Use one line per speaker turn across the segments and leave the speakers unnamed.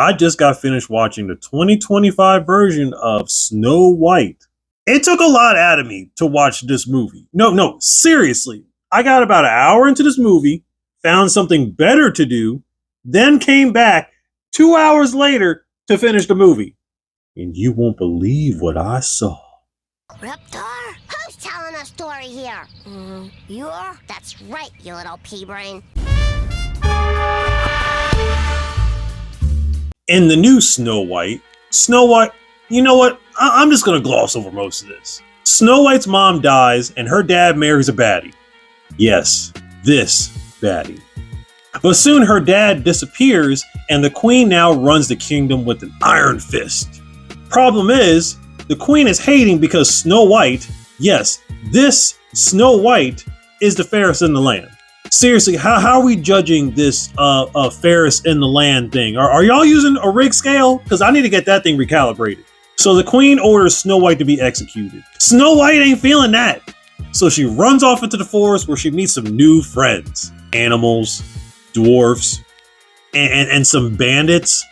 I just got finished watching the 2025 version of Snow White. It took a lot out of me to watch this movie. No, seriously. I got about an hour into this movie, found something better to do, then came back 2 hours later to finish the movie. And you won't believe what I saw.
Reptar? Who's telling a story here? You are? That's right, you little pea brain.
In the new Snow White, you know what? I'm just gonna gloss over most of this. Snow White's mom dies and her dad marries a baddie. Yes, this baddie. But soon her dad disappears and the queen now runs the kingdom with an iron fist. Problem is, the queen is hating because Snow White, yes, this Snow White is the fairest in the land. Seriously, how are we judging this fairest in the land thing? Are y'all using a rig scale? Because I need to get that thing recalibrated. So the queen orders Snow White to be executed. Snow White ain't feeling that. So she runs off into the forest where she meets some new friends. Animals, dwarfs, and some bandits.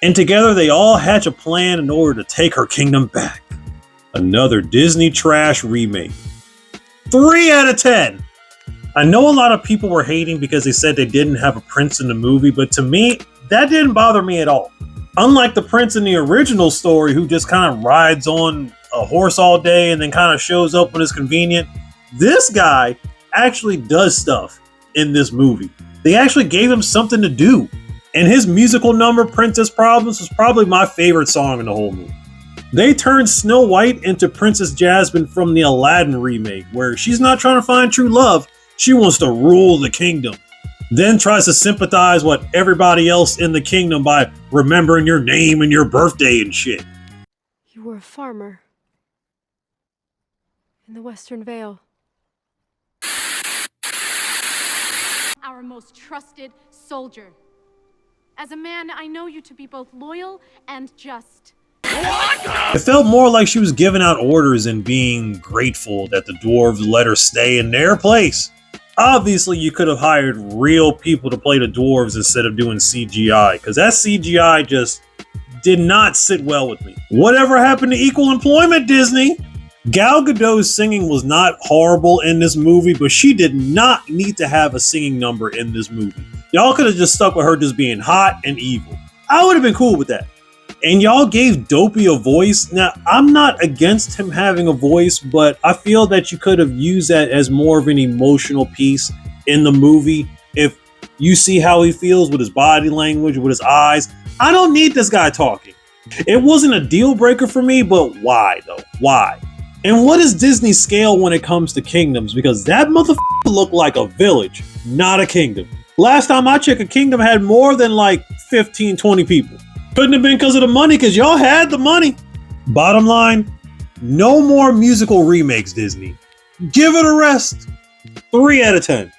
And together they all hatch a plan in order to take her kingdom back. Another Disney trash remake. 3 out of 10. I know a lot of people were hating because they said they didn't have a prince in the movie, but to me, that didn't bother me at all. Unlike the prince in the original story who just kind of rides on a horse all day and then kind of shows up when it's convenient, this guy actually does stuff in this movie. They actually gave him something to do. And his musical number, Princess Problems, was probably my favorite song in the whole movie. They turned Snow White into Princess Jasmine from the Aladdin remake, where she's not trying to find true love, she wants to rule the kingdom. Then tries to sympathize with everybody else in the kingdom by remembering your name and your birthday and shit.
You were a farmer in the Western Vale.
Our most trusted soldier. As a man, I know you to be both loyal and just.
It felt more like she was giving out orders and being grateful that the dwarves let her stay in their place. Obviously, you could have hired real people to play the dwarves instead of doing CGI, because that CGI just did not sit well with me. Whatever happened to equal employment, Disney? Gal Gadot's singing was not horrible in this movie, but she did not need to have a singing number in this movie. Y'all could have just stuck with her just being hot and evil. I would have been cool with that. And y'all gave Dopey a voice. Now, I'm not against him having a voice, but I feel that you could have used that as more of an emotional piece in the movie. If you see how he feels with his body language, with his eyes. I don't need this guy talking. It wasn't a deal breaker for me, but why though? Why? And what is Disney's scale when it comes to kingdoms? Because that motherfucker looked like a village, not a kingdom. Last time I checked, a kingdom had more than like 15, 20 people. Couldn't have been because of the money, because y'all had the money. Bottom line, no more musical remakes, Disney. Give it a rest. 3 out of 10.